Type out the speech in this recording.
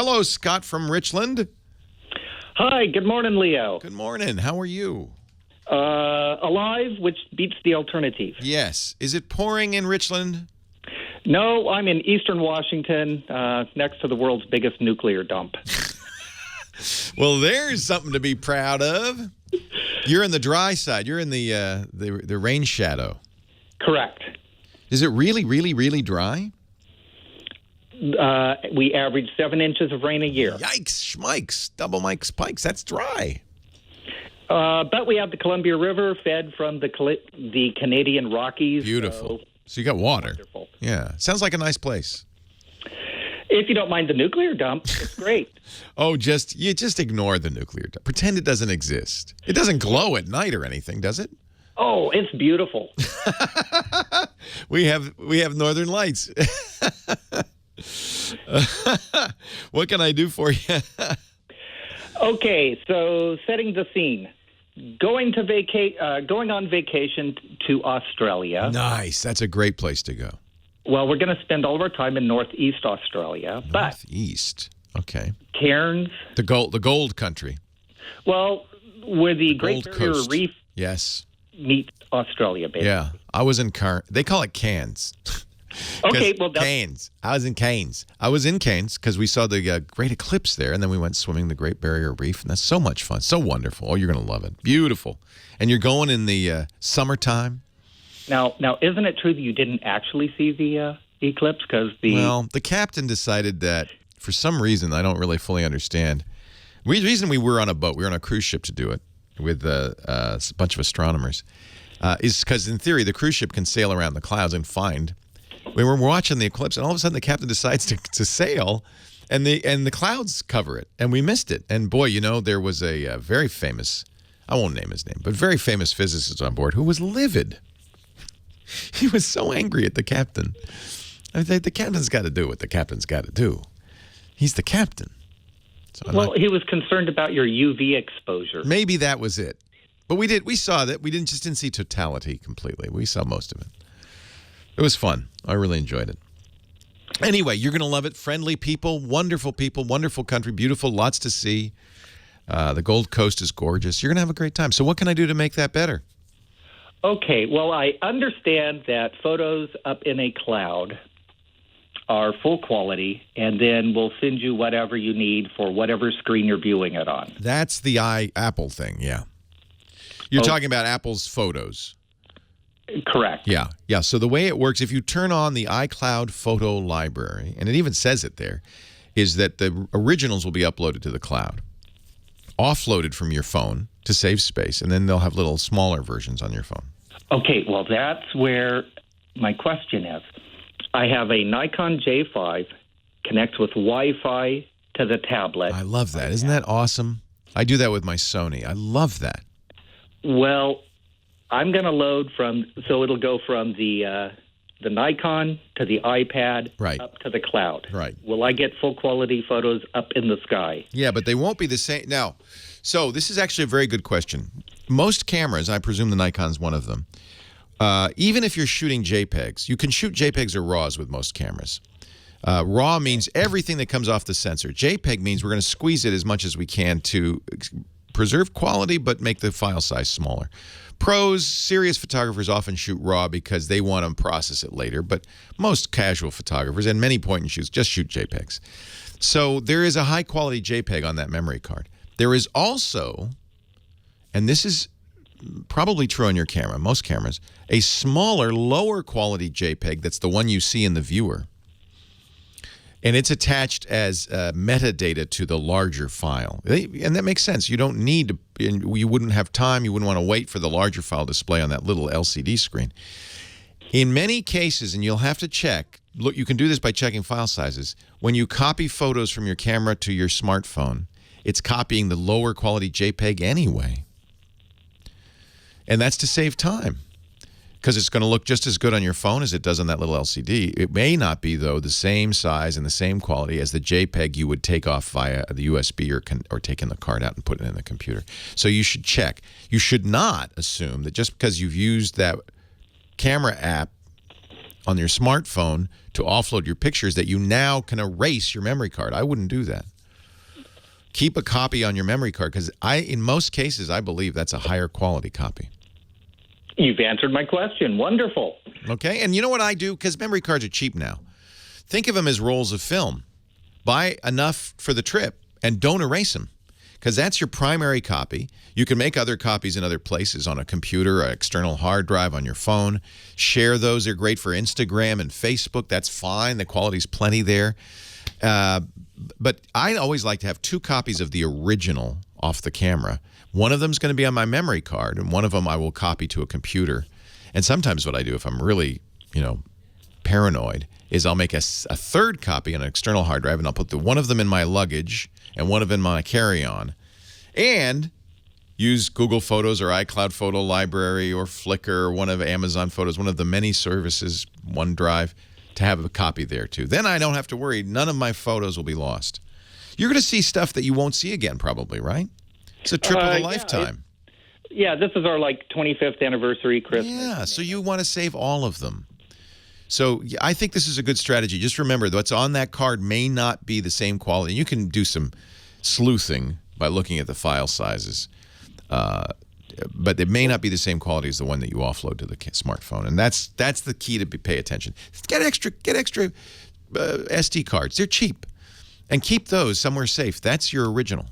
Hello, Scott from Richland. Hi, good morning, Leo. Good morning. How are you? Alive, which beats the alternative. Yes. Is it pouring in Richland? No, I'm in eastern Washington, next to the world's biggest nuclear dump. Well, there's something to be proud of. You're in the dry side. You're in the rain shadow. Correct. Is it really, really, really dry? We average 7 inches of rain a year. Yikes, schmikes, double Mike's pikes. That's dry. But we have the Columbia River fed from the Canadian Rockies. Beautiful. So you got water. Wonderful. Yeah. Sounds like a nice place. If you don't mind the nuclear dump, it's great. Oh, just ignore the nuclear dump. Pretend it doesn't exist. It doesn't glow at night or anything, does it? Oh, it's beautiful. We have northern lights. What can I do for you? Okay, so setting the scene. Going on vacation to Australia. Nice. That's a great place to go. Well, we're going to spend all of our time in Northeast Australia. Northeast. Okay. Cairns. The gold country. Well, where the Great Gold Barrier Coast. Reef Yes. meets Australia, basically. Yeah. I was in They call it Cairns. Okay, well, Cairns. I was in Cairns. I was in Cairns because we saw the great eclipse there, and then we went swimming the Great Barrier Reef, and that's so much fun, so wonderful. Oh, you're going to love it. Beautiful. And you're going in the summertime. Now, isn't it true that you didn't actually see the eclipse? Well, the captain decided that for some reason I don't really fully understand. The reason we were on a boat, we were on a cruise ship to do it with a bunch of astronomers, is because in theory the cruise ship can sail around the clouds and find. We were watching the eclipse, and all of a sudden the captain decides to sail, and the clouds cover it, and we missed it. And boy, there was a very famous, I won't name his name, but very famous physicist on board who was livid. He was so angry at the captain. I mean, the captain's got to do what the captain's got to do. He's the captain. So he was concerned about your UV exposure. Maybe that was it. But we saw that. We didn't see totality completely. We saw most of it. It was fun. I really enjoyed it. Anyway, you're going to love it. Friendly people, wonderful country, beautiful, lots to see. The Gold Coast is gorgeous. You're going to have a great time. So what can I do to make that better? Okay, well, I understand that photos up in a cloud are full quality, and then we'll send you whatever you need for whatever screen you're viewing it on. That's the Apple thing, yeah. You're talking about Apple's photos. Correct. Yeah. So the way it works, if you turn on the iCloud photo library, and it even says it there, is that the originals will be uploaded to the cloud, offloaded from your phone to save space, and then they'll have little smaller versions on your phone. Okay, well, that's where my question is. I have a Nikon J5, connects with Wi-Fi to the tablet. I love that. Isn't that awesome? I do that with my Sony. I love that. Well, I'm going to load so it'll go from the Nikon to the iPad up to the cloud. Right. Will I get full quality photos up in the sky? Yeah, but they won't be the same. Now, so this is actually a very good question. Most cameras, I presume the Nikon's one of them, even if you're shooting JPEGs, you can shoot JPEGs or RAWs with most cameras. RAW means everything that comes off the sensor. JPEG means we're going to squeeze it as much as we can to preserve quality but make the file size smaller. Pros, serious photographers often shoot RAW because they want to process it later, but most casual photographers and many point-and-shoots just shoot JPEGs. So there is a high-quality JPEG on that memory card. There is also, and this is probably true on your camera, most cameras, a smaller, lower-quality JPEG that's the one you see in the viewer. And it's attached as metadata to the larger file. And that makes sense. You don't need to, you wouldn't have time, you wouldn't want to wait for the larger file display on that little LCD screen. In many cases, and you'll have to check, look, you can do this by checking file sizes. When you copy photos from your camera to your smartphone, it's copying the lower quality JPEG anyway. And that's to save time, because it's going to look just as good on your phone as it does on that little LCD. It may not be, though, the same size and the same quality as the JPEG you would take off via the USB or taking the card out and put it in the computer. So you should check. You should not assume that just because you've used that camera app on your smartphone to offload your pictures that you now can erase your memory card. I wouldn't do that. Keep a copy on your memory card because in most cases, I believe that's a higher quality copy. You've answered my question. Wonderful. Okay, and you know what I do? Because memory cards are cheap now. Think of them as rolls of film. Buy enough for the trip and don't erase them because that's your primary copy. You can make other copies in other places on a computer, an external hard drive, on your phone. Share those. They're great for Instagram and Facebook. That's fine. The quality's plenty there. But I always like to have 2 copies of the original off the camera. One of them is going to be on my memory card, and one of them I will copy to a computer. And sometimes what I do if I'm really, paranoid is I'll make a third copy on an external hard drive, and I'll put one of them in my luggage and one of them in my carry-on. And use Google Photos or iCloud Photo Library or Flickr or one of Amazon Photos, one of the many services, OneDrive, to have a copy there too. Then I don't have to worry. None of my photos will be lost. You're going to see stuff that you won't see again probably, right? It's a trip of a lifetime. Yeah, this is our 25th anniversary Christmas. Yeah, so you want to save all of them. So I think this is a good strategy. Just remember, what's on that card may not be the same quality. You can do some sleuthing by looking at the file sizes, but it may not be the same quality as the one that you offload to the smartphone. And that's the key to pay attention. Get extra SD cards. They're cheap, and keep those somewhere safe. That's your original.